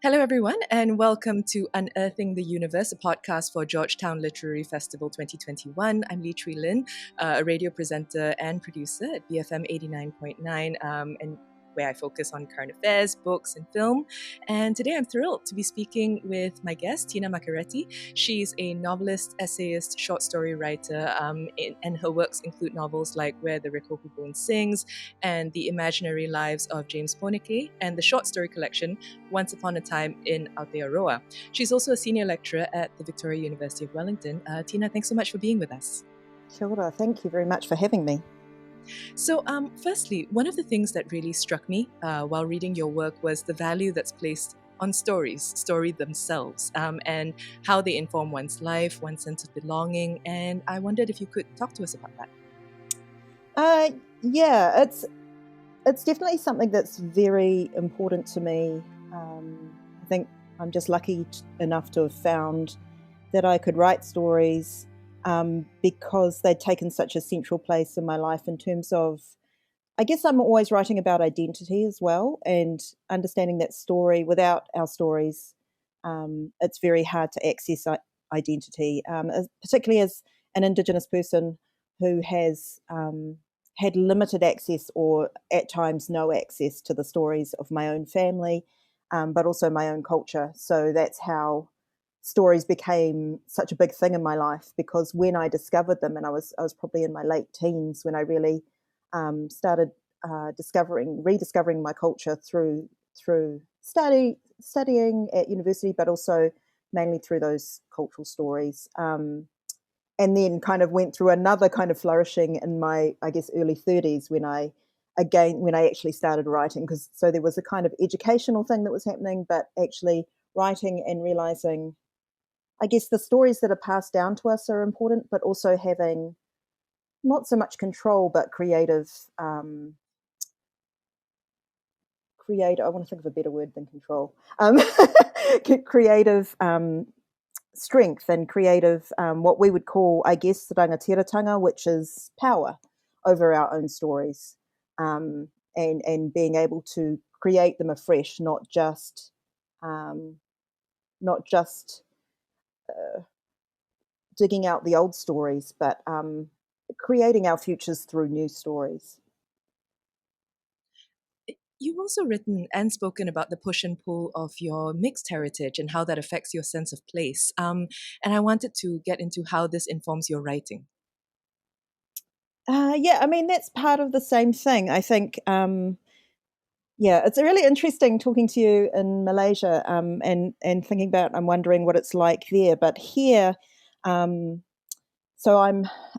Hello, everyone, and welcome to Unearthing the Universe, a podcast for Georgetown Literary Festival 2021. I'm Lee Chwi Lynn, a radio presenter and producer at BFM 89.9, and where I focus on current affairs, books, and film. And today I'm thrilled to be speaking with my guest, Tina Makereti. She's a novelist, essayist, short story writer, and her works include novels like Where the Kupu Sings and The Imaginary Lives of James Poneke, and the short story collection Once Upon a Time in Aotearoa. She's also a senior lecturer at the Victoria University of Wellington. Tina, thanks so much for being with us. Kia ora. Thank you very much for having me. So, firstly, one of the things that really struck me while reading your work was the value that's placed on stories themselves, and how they inform one's life, one's sense of belonging. And I wondered if you could talk to us about that. Yeah, it's definitely something that's very important to me. I think I'm just lucky enough to have found that I could write stories because they'd taken such a central place in my life in terms of, I guess I'm always writing about identity as well, and understanding that story, without our stories, it's very hard to access identity, particularly as an Indigenous person who has had limited access or at times no access to the stories of my own family, but also my own culture. So that's how stories became such a big thing in my life, because when I discovered them, and I was probably in my late teens when I really started rediscovering my culture through studying at university, but also mainly through those cultural stories. And then kind of went through another kind of flourishing in my, I guess, early 30s when I actually started writing. So there was a kind of educational thing that was happening, but actually writing and realizing, I guess, the stories that are passed down to us are important, but also having not so much control, but creative, I want to think of a better word than control, creative strength and creative, what we would call, I guess, rangatiratanga, which is power over our own stories, and being able to create them afresh, not just digging out the old stories, but creating our futures through new stories. You've also written and spoken about the push and pull of your mixed heritage and how that affects your sense of place. And I wanted to get into how this informs your writing. Yeah, I mean, that's part of the same thing. I think, it's really interesting talking to you in Malaysia, and thinking about, I'm wondering what it's like there. But here, so I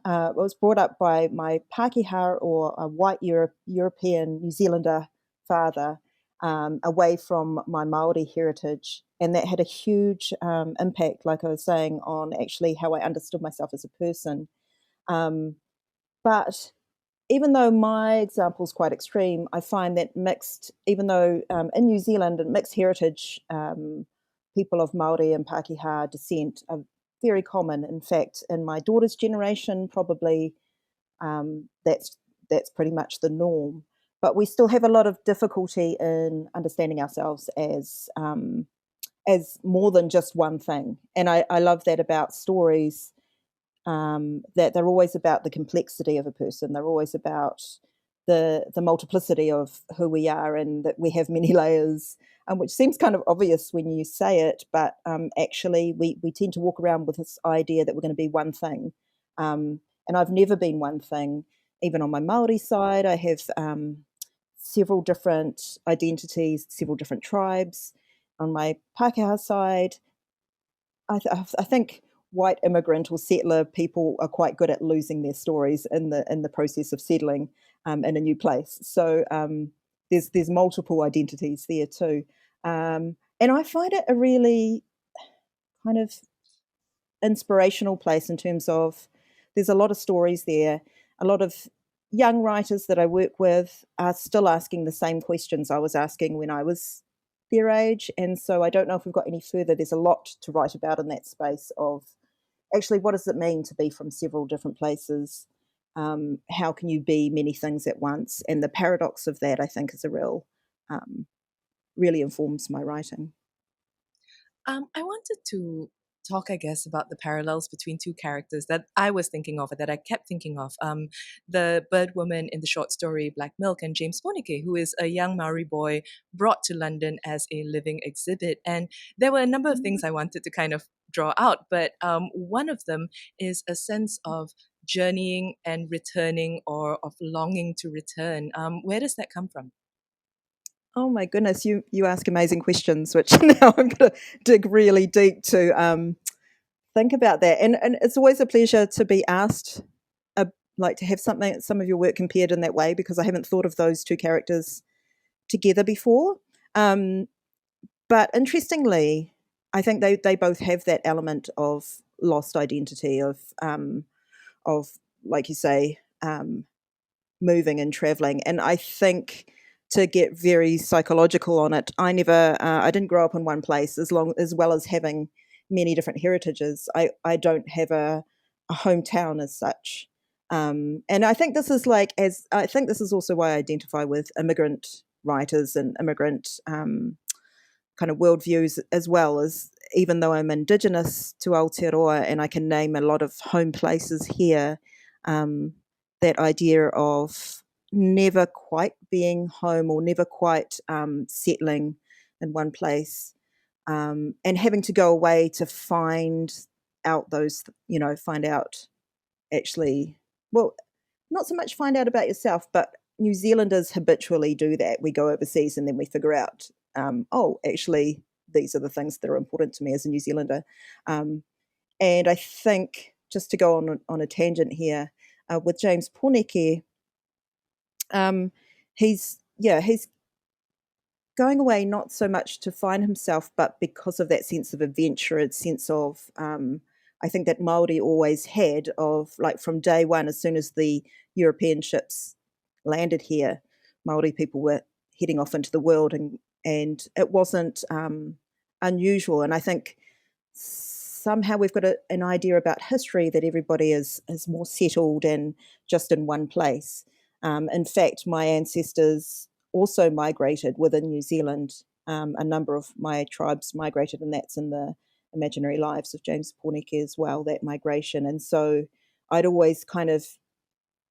was brought up by my Pākehā, or a white European New Zealander father, away from my Māori heritage. And that had a huge impact, like I was saying, on actually how I understood myself as a person. But even though my example is quite extreme, I find that even though in New Zealand, mixed heritage, people of Māori and Pākehā descent are very common. In fact, in my daughter's generation, probably that's pretty much the norm. But we still have a lot of difficulty in understanding ourselves as more than just one thing. And I love that about stories, that they're always about the complexity of a person. They're always about the multiplicity of who we are, and that we have many layers, which seems kind of obvious when you say it, but actually we tend to walk around with this idea that we're going to be one thing. And I've never been one thing. Even on my Māori side, I have several different identities, several different tribes. On my Pākehā side, I think white immigrant or settler people are quite good at losing their stories in the process of settling in a new place. So there's multiple identities there too, and I find it a really kind of inspirational place in terms of there's a lot of stories there. A lot of young writers that I work with are still asking the same questions I was asking when I was their age, and so I don't know if we've got any further. There's a lot to write about in that space of actually what does it mean to be from several different places. How can you be many things at once? And the paradox of that, I think, is a really informs my writing. I wanted to talk, I guess, about the parallels between two characters that I was thinking of, or that I kept thinking of. The bird woman in the short story Black Milk, and James Poneke, who is a young Maori boy brought to London as a living exhibit. And there were a number of things I wanted to kind of draw out, but one of them is a sense of journeying and returning, or of longing to return. Where does that come from? Oh my goodness, you ask amazing questions, which now I'm going to dig really deep to think about that. And it's always a pleasure to be asked, uh, like to have some of your work compared in that way, because I haven't thought of those two characters together before. Um, but interestingly, I think they both have that element of lost identity, of like you say, moving and traveling. And I think, to get very psychological on it, I didn't grow up in one place, as well as having many different heritages. I don't have a hometown as such. And I think this is also why I identify with immigrant writers and immigrant kind of worldviews, as well as, even though I'm Indigenous to Aotearoa and I can name a lot of home places here, um, that idea of never quite being home, or never quite settling in one place, and having to go away to find out find out, actually, well, not so much find out about yourself, but New Zealanders habitually do that. We go overseas and then we figure out, oh, actually, these are the things that are important to me as a New Zealander. Um, and I think, just to go on a tangent here, with James Poneke, um, he's going away not so much to find himself, but because of that sense of adventure, a sense of, I think, that Māori always had, of, like, from day one, as soon as the European ships landed here, Māori people were heading off into the world, and it wasn't unusual. And I think somehow we've got an idea about history that everybody is more settled and just in one place. In fact, my ancestors also migrated within New Zealand. A number of my tribes migrated, and that's in the Imaginary Lives of James Poneke as well, that migration. And so I'd always kind of,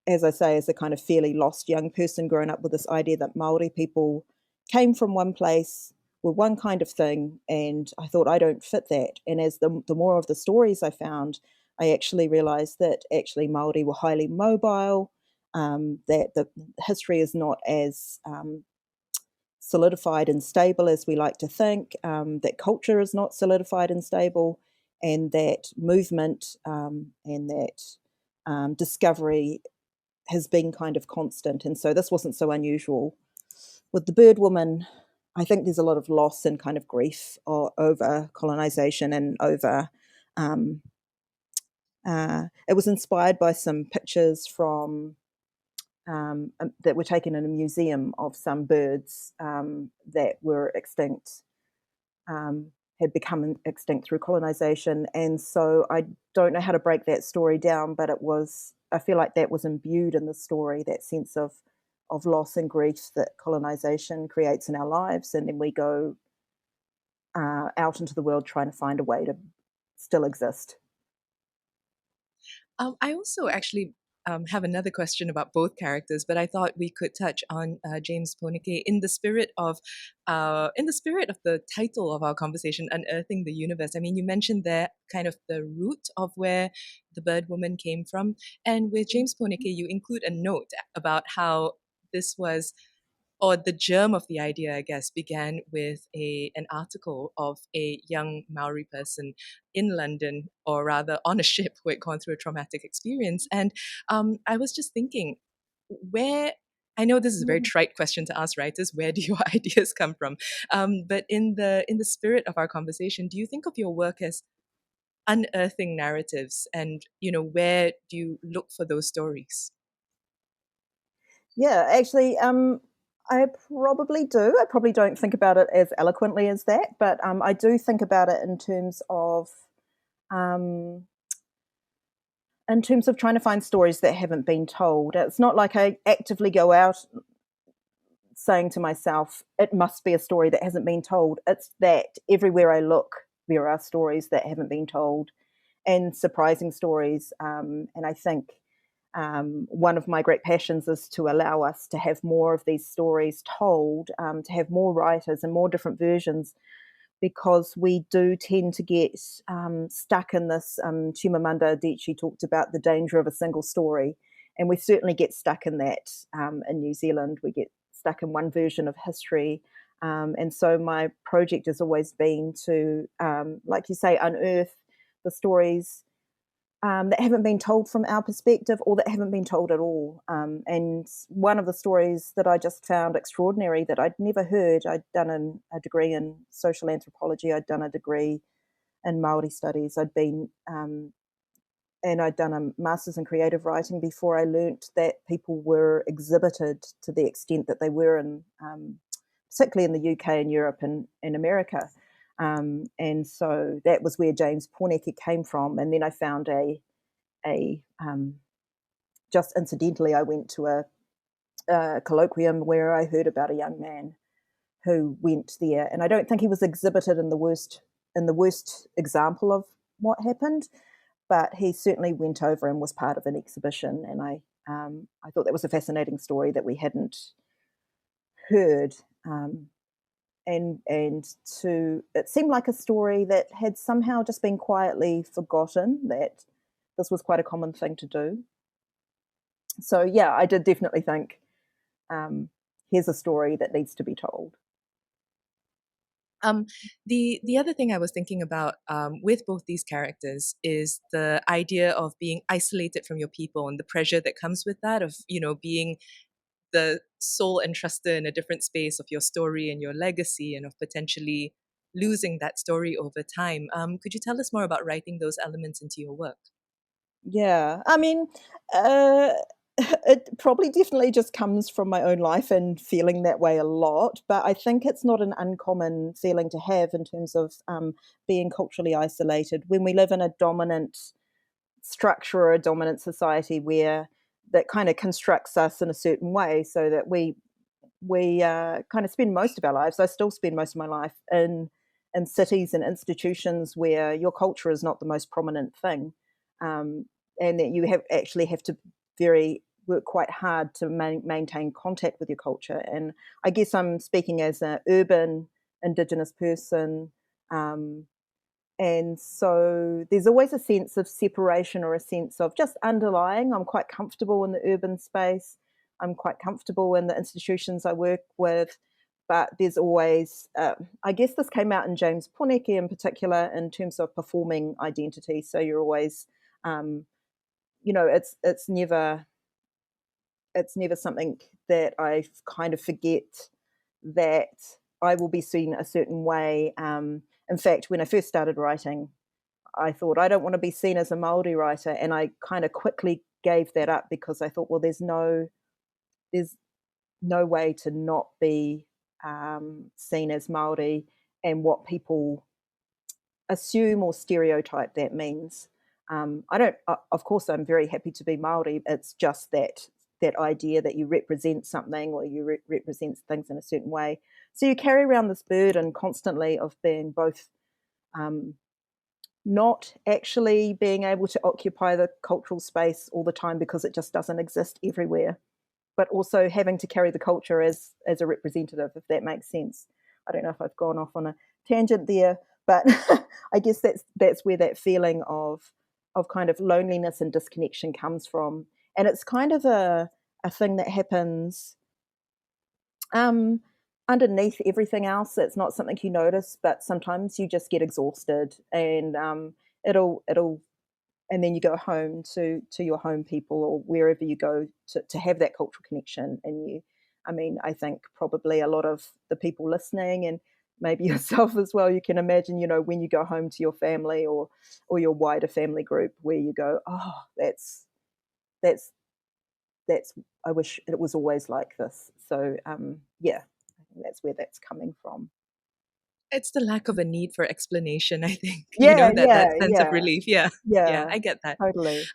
as I say, as a kind of fairly lost young person, grown up with this idea that Maori people came from one place, were one kind of thing, and I thought, I don't fit that. And as the more of the stories I found, I actually realised that actually Maori were highly mobile, that the history is not as solidified and stable as we like to think, that culture is not solidified and stable, and that movement, and that discovery has been kind of constant. And so this wasn't so unusual. With the bird woman, I think there's a lot of loss and kind of grief over colonization, and over it was inspired by some pictures from that were taken in a museum of some birds that were extinct, had become extinct through colonization. And so I don't know how to break that story down, but I feel like that was imbued in the story, that sense of loss and grief that colonization creates in our lives, and then we go out into the world trying to find a way to still exist. I also actually have another question about both characters, but I thought we could touch on James Poneke in the spirit of the title of our conversation, "Unearthing the Universe." I mean, you mentioned there kind of the root of where the bird woman came from, and with James Poneke, you include a note about how this was, or the germ of the idea, I guess, began with an article of a young Maori person in London, or rather on a ship who had gone through a traumatic experience. And I was just thinking, where, I know this is a very trite question to ask writers, where do your ideas come from? But in the spirit of our conversation, do you think of your work as unearthing narratives, and where do you look for those stories? Yeah, actually, I probably do. I probably don't think about it as eloquently as that, but I do think about it um, in terms of trying to find stories that haven't been told. It's not like I actively go out saying to myself, it must be a story that hasn't been told. It's that everywhere I look, there are stories that haven't been told, and surprising stories. And I think one of my great passions is to allow us to have more of these stories told, to have more writers and more different versions, because we do tend to get stuck in this. Chimamanda Adichie talked about the danger of a single story, and we certainly get stuck in that in New Zealand. We get stuck in one version of history. And so my project has always been to, like you say, unearth the stories that haven't been told from our perspective, or that haven't been told at all. And one of the stories that I just found extraordinary, that I'd never heard, I'd done a degree in social anthropology, I'd done a degree in Māori studies, and I'd done a master's in creative writing before I learnt that people were exhibited to the extent that they were in, particularly in the UK and Europe and America. And so that was where James Porneke came from. And then I found just incidentally, I went to a colloquium where I heard about a young man who went there, and I don't think he was exhibited in the worst example of what happened, but he certainly went over and was part of an exhibition. And I thought that was a fascinating story that we hadn't heard. And it seemed like a story that had somehow just been quietly forgotten, that this was quite a common thing to do. So yeah, I did definitely think, here's a story that needs to be told. The other thing I was thinking about with both these characters is the idea of being isolated from your people and the pressure that comes with that, of being the sole entrustor in a different space of your story and your legacy, and of potentially losing that story over time. Could you tell us more about writing those elements into your work? Yeah, I mean, uh, it probably definitely just comes from my own life and feeling that way a lot. But I think it's not an uncommon feeling to have in terms of being culturally isolated when we live in a dominant structure or a dominant society where that kind of constructs us in a certain way, so that we kind of spend most of our lives. I still spend most of my life in cities and institutions where your culture is not the most prominent thing, and that you have to work quite hard to maintain contact with your culture. And I guess I'm speaking as an urban Indigenous person. And so there's always a sense of separation, or a sense of just underlying. I'm quite comfortable in the urban space. I'm quite comfortable in the institutions I work with. But there's always, I guess this came out in James Porneke in particular, in terms of performing identity. So you're always, it's never something that I kind of forget that I will be seen a certain way. In fact, when I first started writing, I thought, I don't want to be seen as a Māori writer, and I kind of quickly gave that up, because I thought, well, there's no way to not be seen as Māori, and what people assume or stereotype that means. I don't. Of course, I'm very happy to be Māori. It's just that idea that you represent something, or you represent things in a certain way. So you carry around this burden constantly of being both not actually being able to occupy the cultural space all the time, because it just doesn't exist everywhere, but also having to carry the culture as a representative, if that makes sense. I don't know if I've gone off on a tangent there, but I guess that's where that feeling of kind of loneliness and disconnection comes from. And it's kind of a thing that happens underneath everything else. It's not something you notice, but sometimes you just get exhausted, and it'll and then you go home to your home people, or wherever you go, to have that cultural connection. And I think probably a lot of the people listening, and maybe yourself as well, you can imagine, when you go home to your family, or your wider family group, where you go, oh, that's I wish it was always like this. So yeah, I think that's where that's coming from. It's the lack of a need for explanation, I think. Yeah, That sense of relief. Yeah, yeah, yeah, I get that. totally.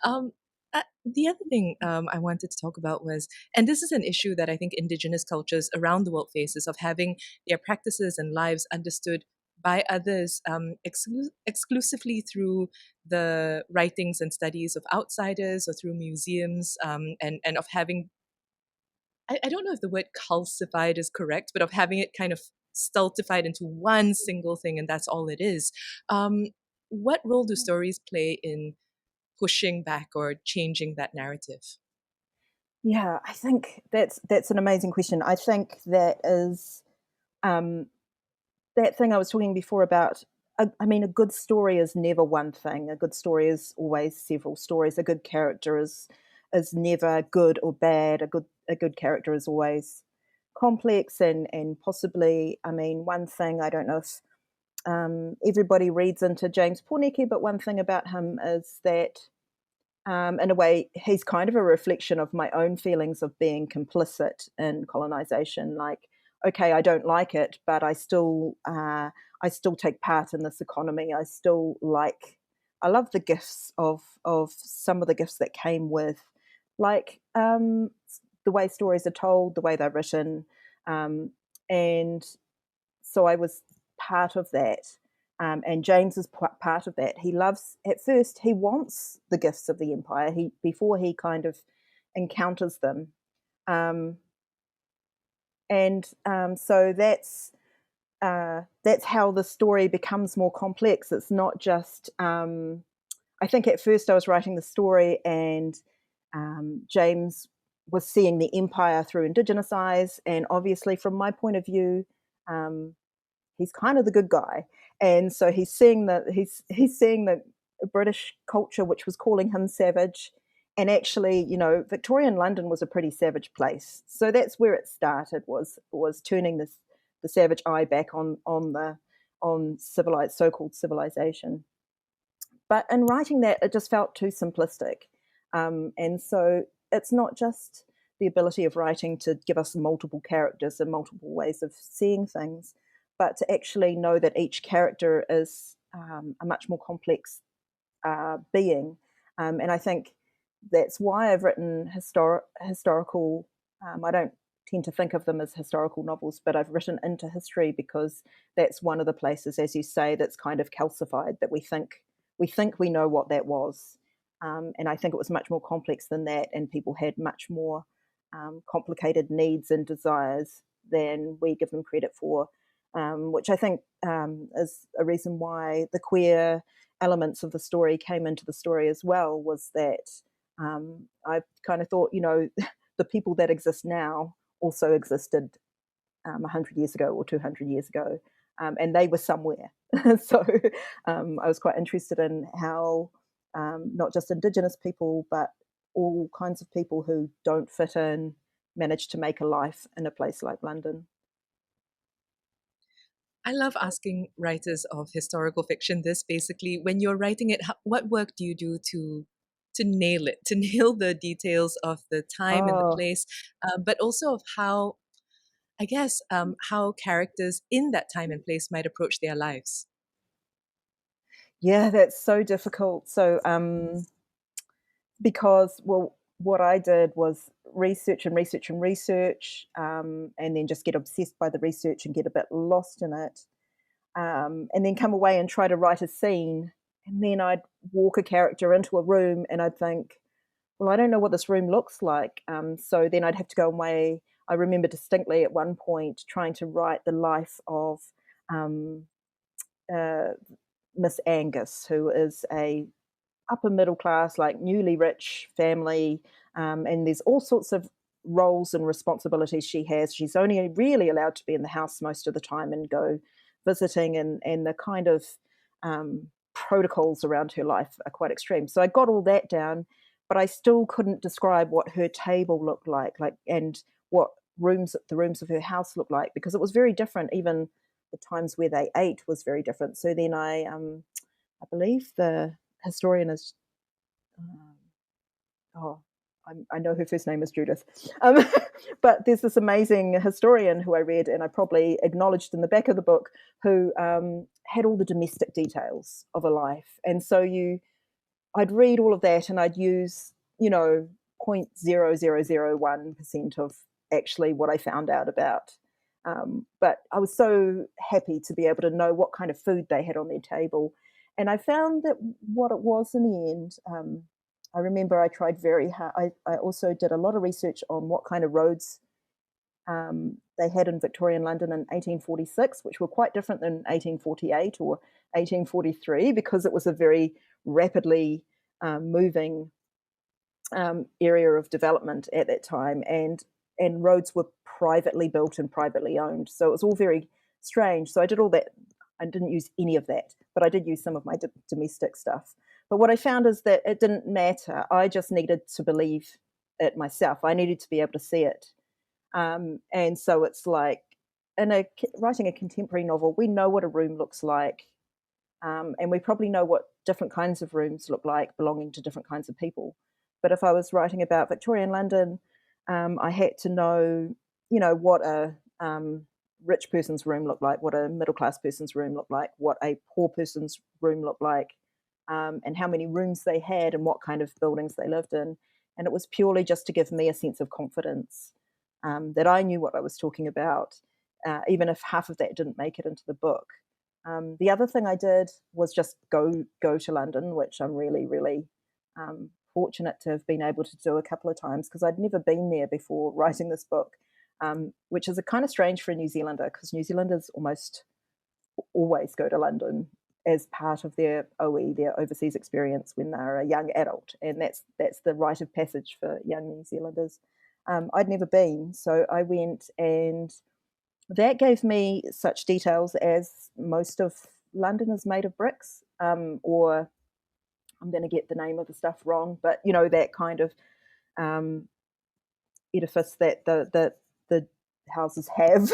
The other thing I wanted to talk about was, and this is an issue that I think Indigenous cultures around the world faces, of having their practices and lives understood by others exclusively through the writings and studies of outsiders or through museums, and of having, I don't know if the word calcified is correct, but of having it kind of stultified into one single thing and that's all it is. What role do stories play in pushing back or changing that narrative? Yeah, I think that's an amazing question. I think that is um, that thing I was talking before about. I mean, a good story is never one thing. A good story is always several stories. A good character is never good or bad. A good character is always complex and possibly. I mean, one thing I don't know if everybody reads into James Porneke, but one thing about him is that in a way, he's kind of a reflection of my own feelings of being complicit in colonization. Like, okay, I don't like it, but I still take part in this economy. I love the gifts of some of the gifts that came with, like the way stories are told, the way they're written, and so I was part of that. And James is part of that. He loves, at first, he wants the gifts of the empire. Before he kind of encounters them, um, and so that's how the story becomes more complex. It's not just. I think at first I was writing the story, and James was seeing the empire through Indigenous eyes, and obviously, from my point of view. He's kind of the good guy, and so he's seeing the British culture, which was calling him savage, and actually, Victorian London was a pretty savage place. So that's where it started, was turning the savage eye back on civilized, so-called civilization. But in writing that, it just felt too simplistic, and so it's not just the ability of writing to give us multiple characters and multiple ways of seeing things, but to actually know that each character is a much more complex being. And I think that's why I've written historical. I don't tend to think of them as historical novels, but I've written into history because that's one of the places, as you say, that's kind of calcified, that we think we know what that was. And I think it was much more complex than that, and people had much more complicated needs and desires than we give them credit for, which I think is a reason why the queer elements of the story came into the story as well, was that I kind of thought, the people that exist now also existed 100 years ago or 200 years ago, and they were somewhere. So I was quite interested in how not just Indigenous people, but all kinds of people who don't fit in manage to make a life in a place like London. I love asking writers of historical fiction this. Basically, when you're writing it, what work do you do to nail it, to nail the details of the time and the Oh, place, but also of how, I guess, how characters in that time and place might approach their lives? yeah, that's so difficult. So, because, well, what I did was research and research and research, and then just get obsessed by the research and get a bit lost in it, and then come away and try to write a scene. And then I'd walk a character into a room and I'd think, well, I don't know what this room looks like. So then I'd have to go away. I remember distinctly at one point trying to write the life of um, uh, Miss Angus, who is a upper middle class, like newly rich family, and there's all sorts of roles and responsibilities she has. She's only really allowed to be in the house most of the time and go visiting, and the kind of protocols around her life are quite extreme. So I got all that down, but I still couldn't describe what her table looked like, and what the rooms of her house looked like, because it was very different. Even the times where they ate was very different. So then I believe the historian is, um, oh, I know her first name is Judith. Um, but there's this amazing historian who I read, and I probably acknowledged in the back of the book, who had all the domestic details of a life. And so I'd read all of that, and I'd use, 0.0001% of actually what I found out about But I was so happy to be able to know what kind of food they had on their table. And I found that what it was in the end, I remember I tried very hard. I also did a lot of research on what kind of roads they had in Victorian London in 1846, which were quite different than 1848 or 1843, because it was a very rapidly moving area of development at that time, and roads were privately built and privately owned. So it was all very strange. So I did all that. I didn't use any of that, but I did use some of my domestic stuff. But what I found is that it didn't matter. I just needed to believe it myself. I needed to be able to see it. And so it's like writing a contemporary novel, we know what a room looks like. And we probably know what different kinds of rooms look like belonging to different kinds of people. But if I was writing about Victorian London, I had to know, what a rich person's room looked like, what a middle-class person's room looked like, what a poor person's room looked like, and how many rooms they had and what kind of buildings they lived in. And it was purely just to give me a sense of confidence that I knew what I was talking about, even if half of that didn't make it into the book. The other thing I did was just go to London, which I'm really, really fortunate to have been able to do a couple of times, because I'd never been there before writing this book, which is a kind of strange for a New Zealander, because New Zealanders almost always go to London as part of their OE, their overseas experience, when they're a young adult, and that's the rite of passage for young New Zealanders. I'd never been, so I went, and that gave me such details as most of London is made of bricks, or I'm going to get the name of the stuff wrong, but that kind of edifice that the houses have,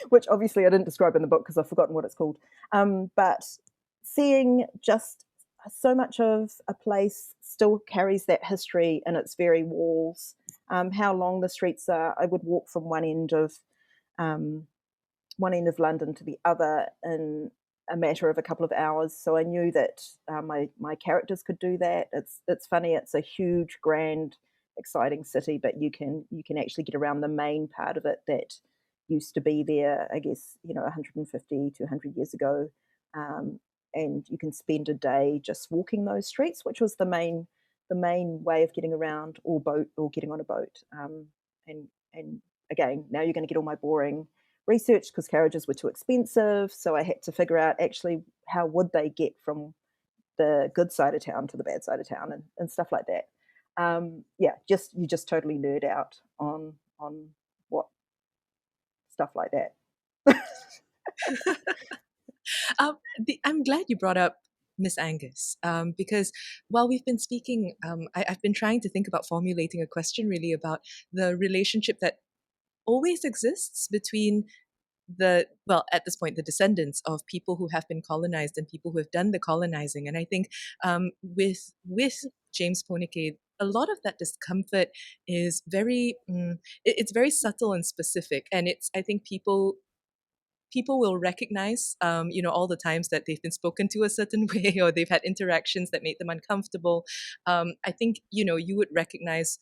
which obviously I didn't describe in the book because I've forgotten what it's called. But seeing just so much of a place still carries that history in its very walls, how long the streets are. I would walk from one end of London to the other in a matter of a couple of hours. So I knew that my characters could do that. It's funny. It's a huge, grand, exciting city, but you can actually get around the main part of it that used to be there, I guess, 150 to 100 years ago, and you can spend a day just walking those streets, which was the main way of getting around, or getting on a boat. And again, now you're going to get all my boring research, because carriages were too expensive. So I had to figure out actually how would they get from the good side of town to the bad side of town, and stuff like that. You just totally nerd out on what stuff like that. I'm glad you brought up Miss Angus, because while we've been speaking, I've been trying to think about formulating a question really about the relationship that always exists between at this point, the descendants of people who have been colonized and people who have done the colonizing. And I think with James Poneke, a lot of that discomfort is it's very subtle and specific. And I think people will recognize, all the times that they've been spoken to a certain way, or they've had interactions that made them uncomfortable. I think, you would recognize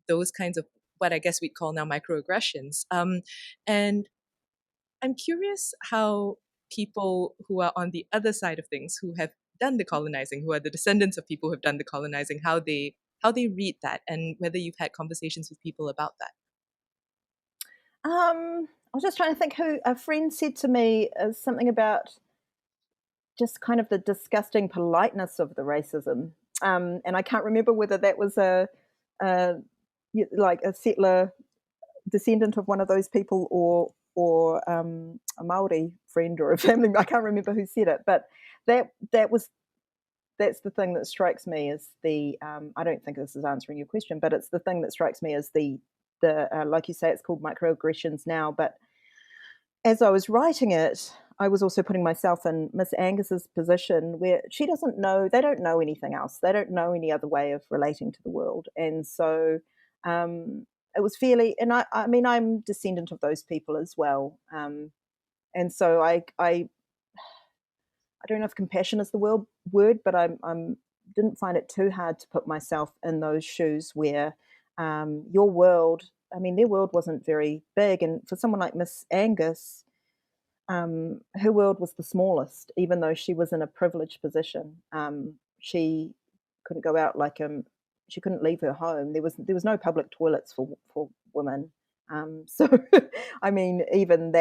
those kinds of what I guess we'd call now microaggressions. And I'm curious how people who are on the other side of things, who have done the colonizing, who are the descendants of people who have done the colonizing, how they read that, and whether you've had conversations with people about that. I was just trying to think who a friend said to me something about just kind of the disgusting politeness of the racism, and I can't remember whether that was like a settler descendant of one of those people, or a Māori friend or a family. I can't remember who said it, but that's the thing that strikes me as the I don't think this is answering your question, but it's the thing that strikes me as the like you say, it's called microaggressions now, but as I was writing it, I was also putting myself in Miss Angus's position, where she doesn't know, they don't know anything else. They don't know any other way of relating to the world. And so it was fairly, and I mean, I'm descendant of those people as well. And so I don't know if compassion is the word, but I'm didn't find it too hard to put myself in those shoes, where your world I mean, their world wasn't very big. And for someone like Miss Angus, her world was the smallest, even though she was in a privileged position. She couldn't go out she couldn't leave her home. There was no public toilets for women. So, I mean, even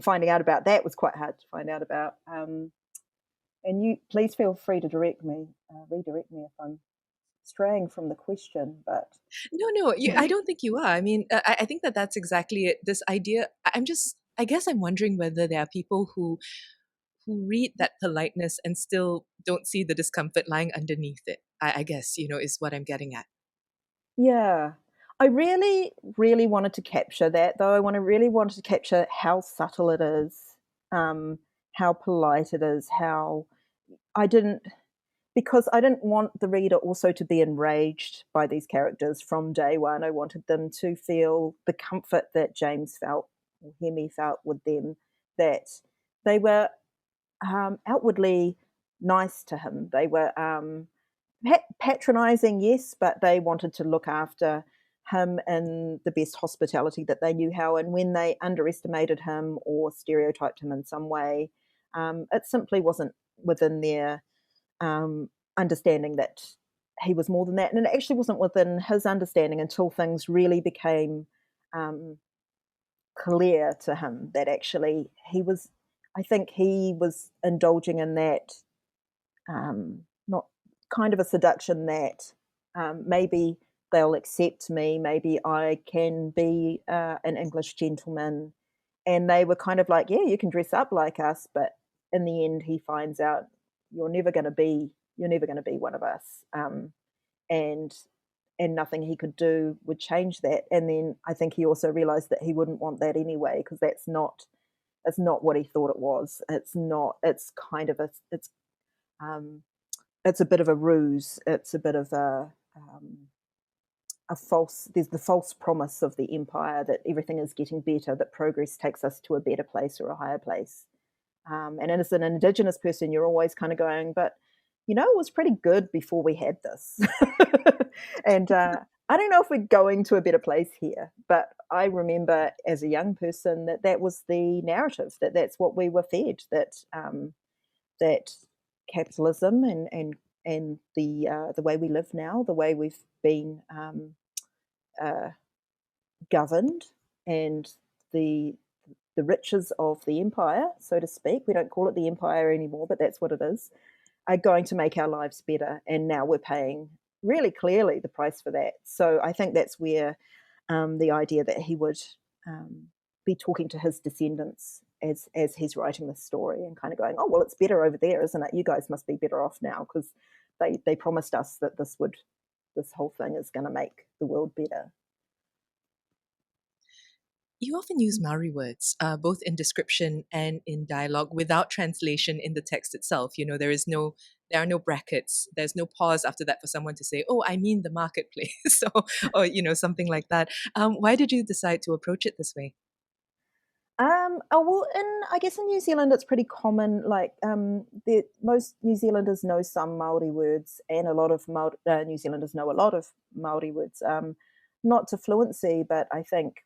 finding out about that was quite hard to find out about. And you please feel free to redirect me if I'm straying from the question. But No, I don't think you are. I mean, I think that's exactly it. This idea, I guess I'm wondering whether there are people who read that politeness and still don't see the discomfort lying underneath it. I guess, is what I'm getting at. yeah, I really, really wanted to capture that, though. Really wanted to capture how subtle it is, how polite it is, how I didn't because I didn't want the reader also to be enraged by these characters from day one. I wanted them to feel the comfort that James felt, or Hemi felt with them, that they were outwardly nice to him. They were patronizing, yes, but they wanted to look after him in the best hospitality that they knew how. And when they underestimated him or stereotyped him in some way, it simply wasn't within their understanding that he was more than that. And it actually wasn't within his understanding until things really became clear to him that actually I think he was indulging in that, not kind of a seduction that maybe they'll accept me, maybe I can be an English gentleman. And they were kind of like, yeah, you can dress up like us, but in the end, he finds out you're never going to be one of us, and nothing he could do would change that. And then I think he also realized that he wouldn't want that anyway, because it's not what he thought it was. It's not. It's kind of um, it's a bit of a ruse. It's a bit of a false. There's the false promise of the empire that everything is getting better, that progress takes us to a better place or a higher place. And as an Indigenous person, you're always kind of going, but it was pretty good before we had this. And I don't know if we're going to a better place here, but I remember as a young person that was the narrative, that's what we were fed, that capitalism and the way we live now, the way we've been uh, governed, and the riches of the empire, so to speak. We don't call it the empire anymore, but that's what it is, are going to make our lives better. And now we're paying really clearly the price for that. So I think that's where the idea that he would be talking to his descendants as he's writing this story and kind of going, oh, well, it's better over there, isn't it? You guys must be better off now because they promised us that this whole thing is going to make the world better. You often use Maori words, both in description and in dialogue, without translation in the text itself. There are no brackets. There's no pause after that for someone to say, "Oh, I mean the marketplace," or something like that. Why did you decide to approach it this way? Oh well, I guess in New Zealand it's pretty common. Like, most New Zealanders know some Maori words, and a lot of New Zealanders know a lot of Maori words. Not to fluency, but I think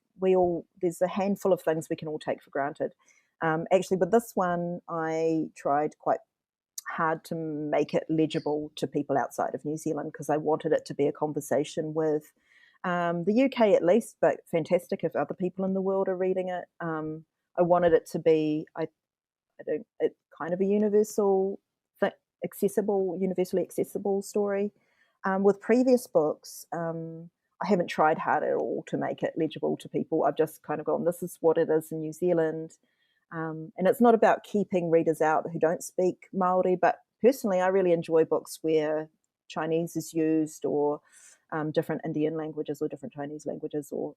there's a handful of things we can all take for granted. Actually, with this one, I tried quite hard to make it legible to people outside of New Zealand because I wanted it to be a conversation with the UK at least, but fantastic if other people in the world are reading it. I wanted it to be, kind of a universally accessible story. With previous books, I haven't tried hard at all to make it legible to people. I've just kind of gone, this is what it is in New Zealand. And it's not about keeping readers out who don't speak Māori, but personally, I really enjoy books where Chinese is used, or different Indian languages or different Chinese languages, or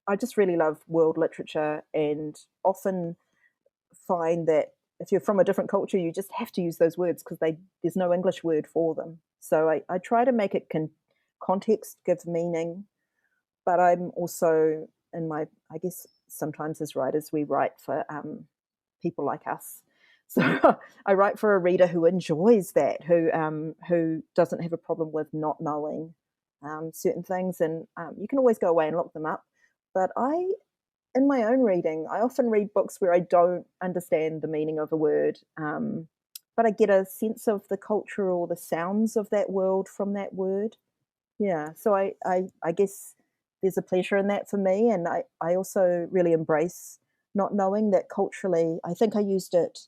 I just really love world literature, and often find that if you're from a different culture, you just have to use those words because there's no English word for them. So I try to make it context, give meaning, but I'm also I guess sometimes as writers we write for people like us. So I write for a reader who enjoys that, who doesn't have a problem with not knowing certain things, and you can always go away and look them up. But in my own reading, I often read books where I don't understand the meaning of a word, but I get a sense of the culture or the sounds of that world from that word. Yeah, so I guess there's a pleasure in that for me, and I also really embrace not knowing that culturally. I think I used it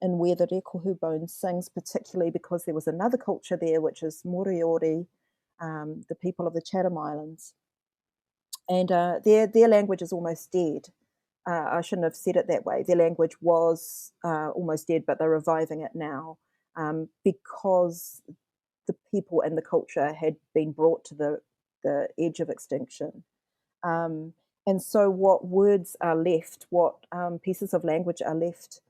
in Where the Rekohu Bone Sings, particularly because there was another culture there, which is Moriori, the people of the Chatham Islands, and their language is almost dead. I shouldn't have said it that way. Their language was almost dead, but they're reviving it now because the people and the culture had been brought to the edge of extinction. And so what words are left, what pieces of language are left,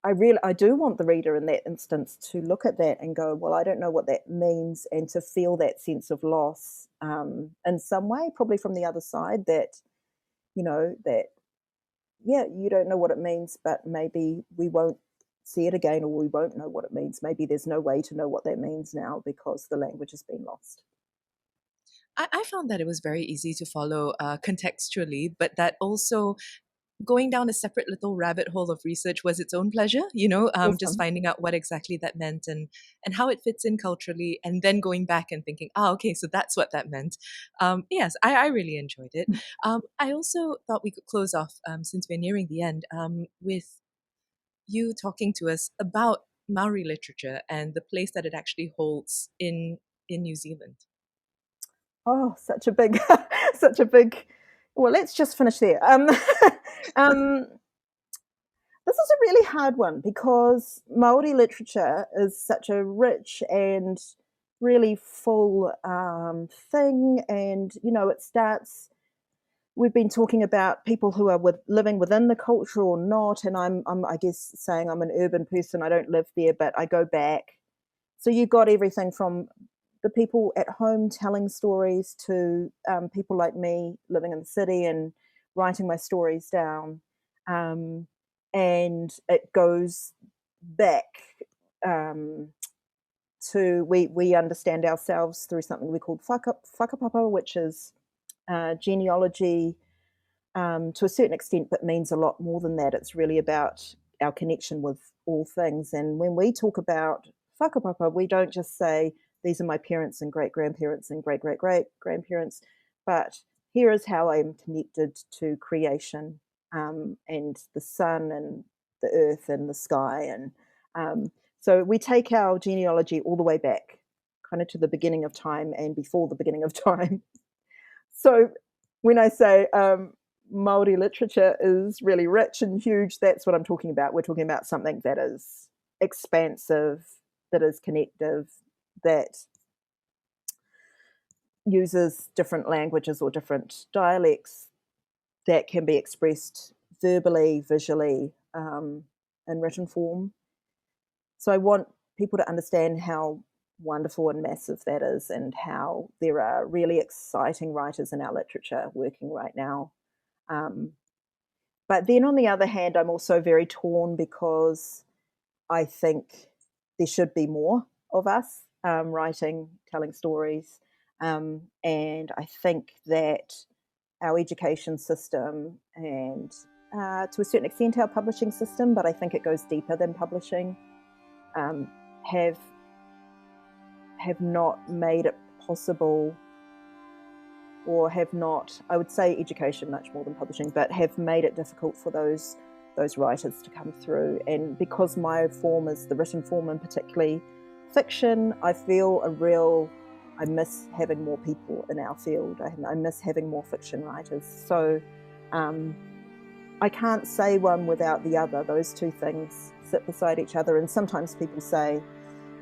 I do want the reader in that instance to look at that and go, well, I don't know what that means, and to feel that sense of loss in some way, probably from the other side, that, that, yeah, you don't know what it means, but maybe we won't see it again, or we won't know what it means. Maybe there's no way to know what that means now because the language has been lost. I found that it was very easy to follow contextually, but that also going down a separate little rabbit hole of research was its own pleasure, just Awesome. finding out what exactly that meant and how it fits in culturally, and then going back and thinking, okay, so that's what that meant. Yes, I really enjoyed it. I also thought we could close off, since we're nearing the end, with you talking to us about Maori literature and the place that it actually holds in New Zealand. Oh, such a big, such a big. Well, let's just finish there. Um, this is a really hard one because Māori literature is such a rich and really full thing, and it starts. We've been talking about people who are living within the culture or not, and I'm I guess saying I'm an urban person. I don't live there, but I go back. So you've got everything from the people at home telling stories to people like me living in the city and writing my stories down. And it goes back um, to we understand ourselves through something we call whakapapa, which is genealogy to a certain extent, but means a lot more than that. It's really about our connection with all things. And when we talk about whakapapa, we don't just say, these are my parents and great-grandparents and great-great-great-grandparents, but here is how I'm connected to creation and the sun and the earth and the sky. And so we take our genealogy all the way back, kind of to the beginning of time and before the beginning of time. So when I say Māori literature is really rich and huge, that's what I'm talking about. We're talking about something that is expansive, that is connective, that uses different languages or different dialects that can be expressed verbally, visually, in written form. So I want people to understand how wonderful and massive that is, and how there are really exciting writers in our literature working right now. But then on the other hand, I'm also very torn because I think there should be more of us writing, telling stories. And I think that our education system and to a certain extent our publishing system, but I think it goes deeper than publishing, have not made it possible, or have not, I would say education much more than publishing, but have made it difficult for those writers to come through. And because my form is the written form, and particularly fiction, I feel I miss having more people in our field. I miss having more fiction writers. So I can't say one without the other. Those two things sit beside each other. And sometimes people say,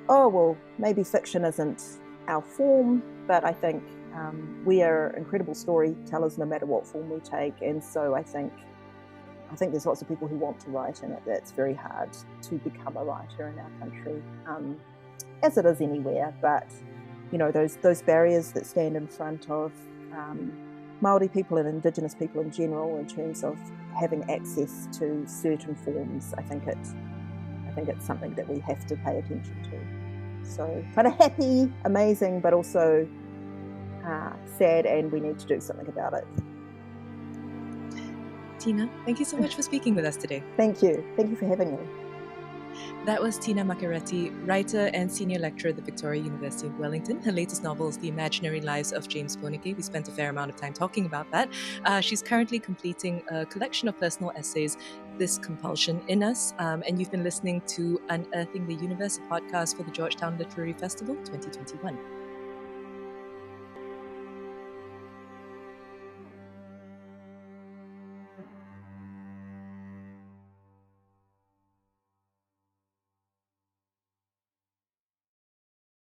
oh, well, maybe fiction isn't our form, but I think we are incredible storytellers no matter what form we take. And so I think there's lots of people who want to write in it. That's very hard to become a writer in our country, as it is anywhere. But those barriers that stand in front of Māori people and Indigenous people in general, in terms of having access to certain forms, I think it's something that we have to pay attention to. So kind of happy, amazing, but also sad, and we need to do something about it. Tina, thank you so much for speaking with us today. Thank you. Thank you for having me. That was Tina Makereti, writer and senior lecturer at the Victoria University of Wellington. Her latest novel is The Imaginary Lives of James Poneke. We spent a fair amount of time talking about that. She's currently completing a collection of personal essays, This Compulsion in Us. And you've been listening to Unearthing the Universe, a podcast for the Georgetown Literary Festival 2021.